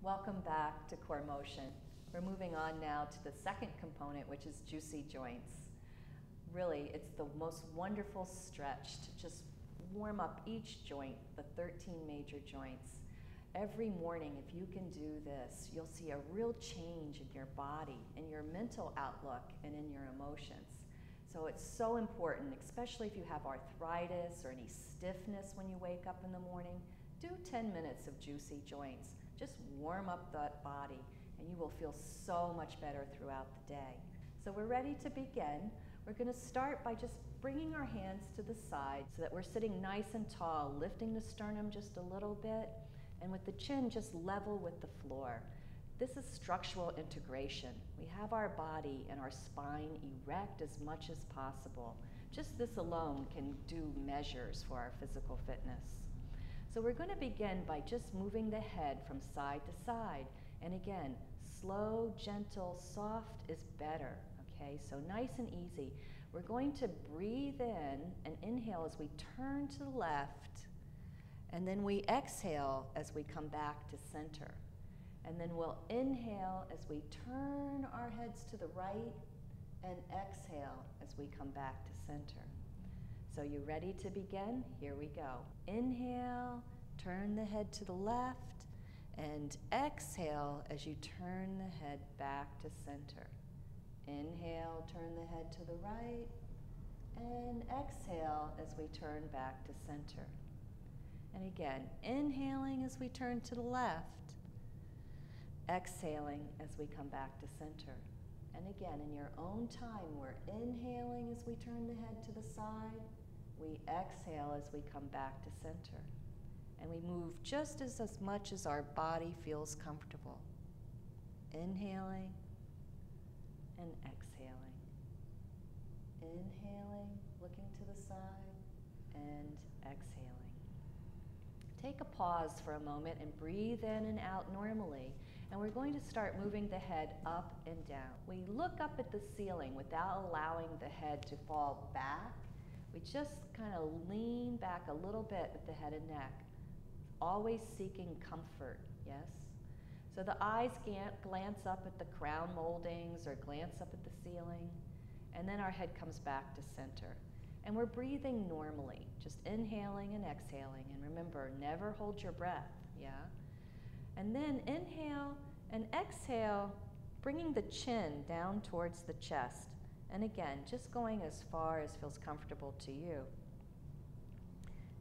Welcome back to Core Motion. We're moving on now to the second component, which is juicy joints. Really, it's the most wonderful stretch to just warm up each joint, the 13 major joints. Every morning, if you can do this, you'll see a real change in your body, in your mental outlook, and in your emotions. So it's so important, especially if you have arthritis or any stiffness when you wake up in the morning. Do 10 minutes of juicy joints. Just warm up that body and you will feel so much better throughout the day. So we're ready to begin. We're going to start by just bringing our hands to the side so that we're sitting nice and tall, lifting the sternum just a little bit, and with the chin just level with the floor. This is structural integration. We have our body and our spine erect as much as possible. Just this alone can do measures for our physical fitness. So we're going to begin by just moving the head from side to side. And again, slow, gentle, soft is better. Okay, so nice and easy. We're going to breathe in and inhale as we turn to the left, and then we exhale as we come back to center. And then we'll inhale as we turn our heads to the right and exhale as we come back to center. So you ready to begin? Here we go. Inhale, turn the head to the left, and exhale as you turn the head back to center. Inhale, turn the head to the right, and exhale as we turn back to center. And again, inhaling as we turn to the left, exhaling as we come back to center. And again, in your own time, we're inhaling as we turn the head to the side, we exhale as we come back to center. And we move just as much as our body feels comfortable. Inhaling and exhaling. Inhaling, looking to the side, and exhaling. Take a pause for a moment and breathe in and out normally. And we're going to start moving the head up and down. We look up at the ceiling without allowing the head to fall back. We just kind of lean back a little bit with the head and neck, always seeking comfort, yes? So the eyes glance up at the crown moldings or glance up at the ceiling, and then our head comes back to center. And we're breathing normally, just inhaling and exhaling. And remember, never hold your breath, yeah? And then inhale and exhale, bringing the chin down towards the chest. And again, just going as far as feels comfortable to you.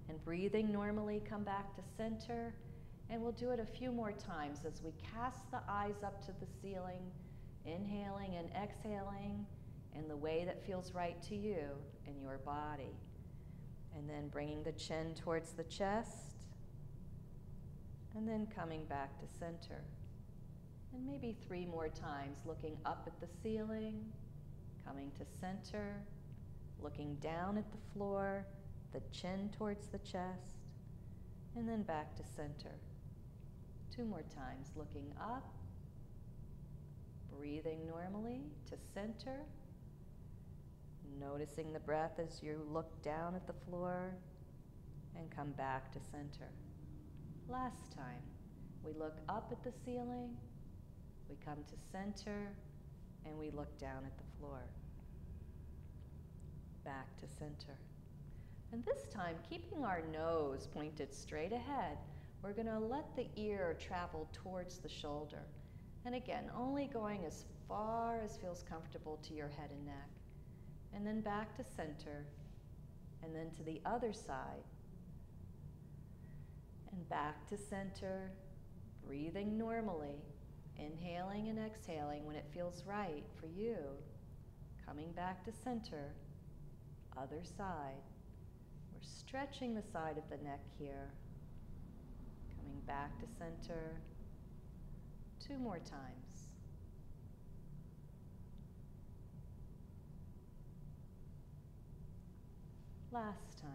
And breathing normally, come back to center. And we'll do it a few more times as we cast the eyes up to the ceiling, inhaling and exhaling in the way that feels right to you and your body. And then bringing the chin towards the chest, and then coming back to center. And maybe 3 more times, looking up at the ceiling, coming to center, looking down at the floor, the chin towards the chest, and then back to center. 2 more times, looking up, breathing normally to center, noticing the breath as you look down at the floor, and come back to center. Last time, we look up at the ceiling, we come to center, and we look down at the floor. Back to center. And this time, keeping our nose pointed straight ahead, we're going to let the ear travel towards the shoulder. And again, only going as far as feels comfortable to your head and neck. And then back to center, and then to the other side. And back to center, breathing normally, inhaling and exhaling when it feels right for you. Coming back to center, other side. We're stretching the side of the neck here. Coming back to center, 2 more times. Last time.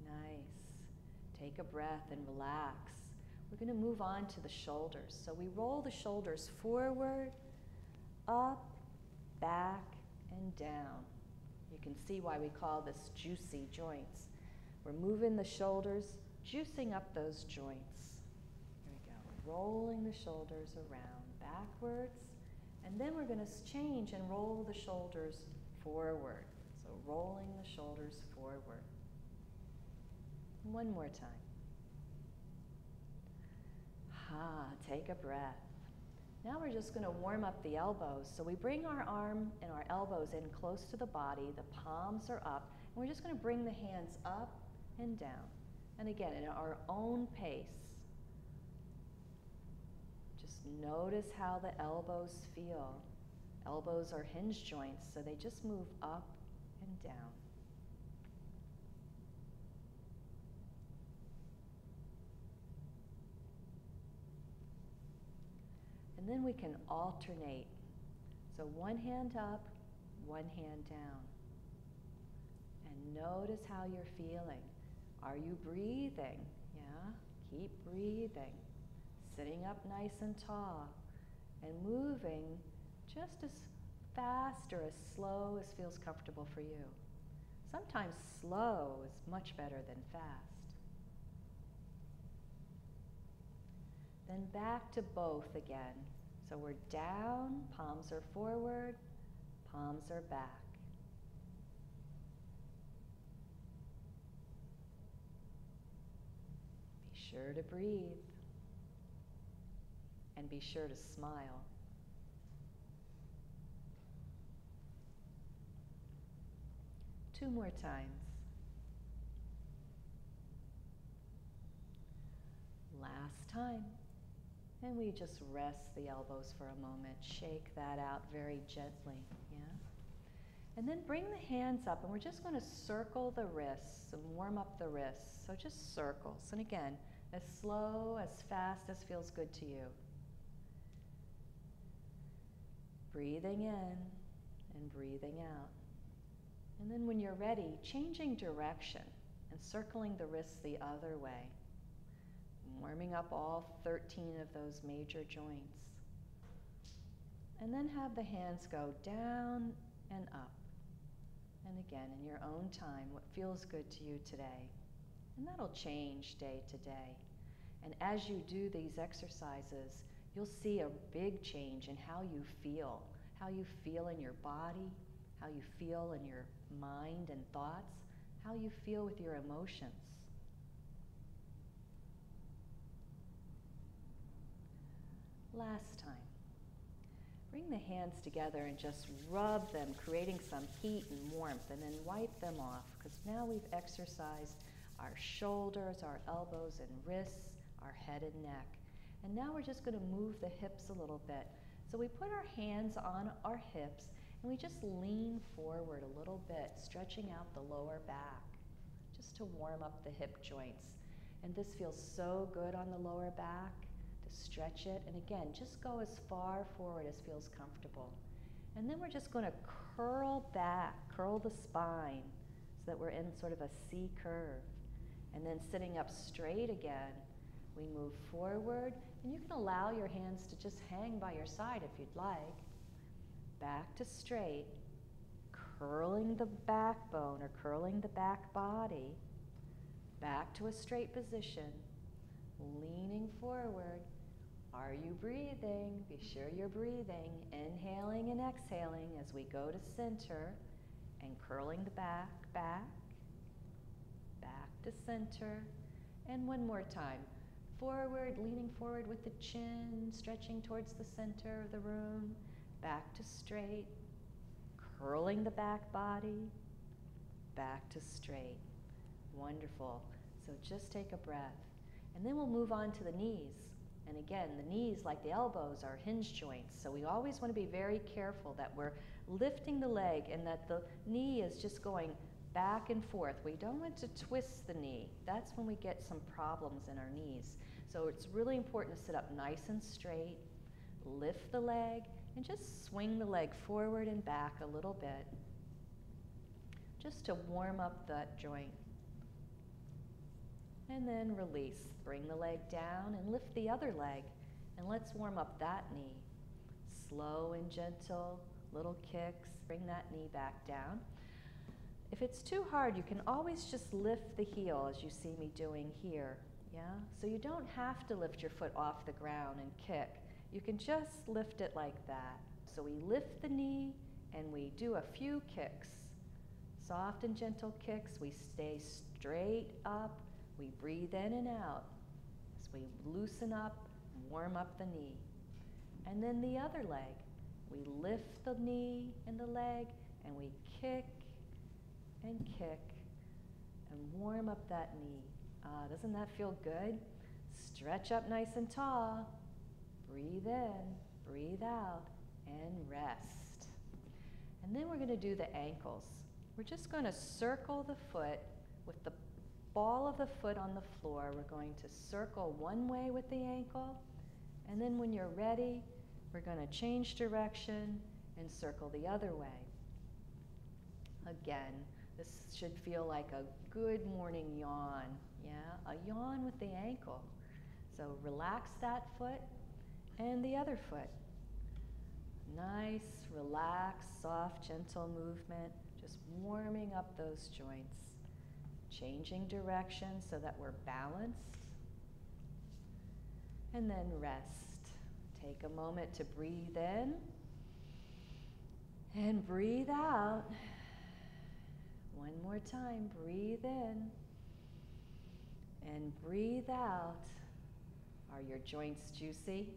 Nice. Take a breath and relax. We're going to move on to the shoulders. So we roll the shoulders forward, up, back, and down. You can see why we call this juicy joints. We're moving the shoulders, juicing up those joints. Here we go, rolling the shoulders around, backwards, and then we're going to change and roll the shoulders forward. So rolling the shoulders forward. One more time. Take a breath. Now we're just going to warm up the elbows. So we bring our arm and our elbows in close to the body. The palms are up. And we're just going to bring the hands up and down. And again, at our own pace. Just notice how the elbows feel. Elbows are hinge joints, so they just move up and down. And then we can alternate. So one hand up, one hand down. And notice how you're feeling. Are you breathing? Yeah, keep breathing. Sitting up nice and tall. And moving just as fast or as slow as feels comfortable for you. Sometimes slow is much better than fast. Then back to both again. So we're down, palms are forward, palms are back. Be sure to breathe. And be sure to smile. Two more times. Last time. And we just rest the elbows for a moment. Shake that out very gently, yeah? And then bring the hands up, and we're just going to circle the wrists and warm up the wrists. So just circles. And again, as slow, as fast as feels good to you. Breathing in and breathing out. And then when you're ready, changing direction and circling the wrists the other way. Warming up all 13 of those major joints. And then have the hands go down and up. And again, in your own time, what feels good to you today. And that'll change day to day. And as you do these exercises, you'll see a big change in how you feel in your body, how you feel in your mind and thoughts, how you feel with your emotions. Last time. Bring the hands together and just rub them, creating some heat and warmth, and then wipe them off, because now we've exercised our shoulders, our elbows and wrists, our head and neck. And now we're just going to move the hips a little bit. So we put our hands on our hips, and we just lean forward a little bit, stretching out the lower back, just to warm up the hip joints. And this feels so good on the lower back. Stretch it, and again, just go as far forward as feels comfortable. And then we're just going to curl back, curl the spine so that we're in sort of a C curve. And then sitting up straight again, we move forward, and you can allow your hands to just hang by your side if you'd like. Back to straight, curling the backbone or curling the back body, back to a straight position, leaning forward. Are you breathing? Be sure you're breathing. Inhaling and exhaling as we go to center and curling the back, back to center. And one more time. Forward, leaning forward with the chin, stretching towards the center of the room. Back to straight. Curling the back body. Back to straight. Wonderful. So just take a breath. And then we'll move on to the knees. And again, the knees, like the elbows, are hinge joints. So we always want to be very careful that we're lifting the leg and that the knee is just going back and forth. We don't want to twist the knee. That's when we get some problems in our knees. So it's really important to sit up nice and straight, lift the leg, and just swing the leg forward and back a little bit, just to warm up that joint. And then release. Bring the leg down and lift the other leg. And let's warm up that knee. Slow and gentle, little kicks. Bring that knee back down. If it's too hard, you can always just lift the heel as you see me doing here. Yeah? So you don't have to lift your foot off the ground and kick. You can just lift it like that. So we lift the knee and we do a few kicks. Soft and gentle kicks. We stay straight up. We breathe in and out as we loosen up, warm up the knee. And then the other leg. We lift the knee and the leg and we kick and kick and warm up that knee. Doesn't that feel good? Stretch up nice and tall. Breathe in, breathe out, and rest. And then we're going to do the ankles. We're just going to circle the foot with the ball of the foot on the floor. We're going to circle one way with the ankle, and then when you're ready, we're going to change direction and circle the other way. Again, this should feel like a good morning yawn, yeah? A yawn with the ankle. So relax that foot and the other foot. Nice, relaxed, soft, gentle movement, just warming up those joints. Changing direction so that we're balanced. And then rest. Take a moment to breathe in and breathe out. One more time, breathe in and breathe out. Are your joints juicy?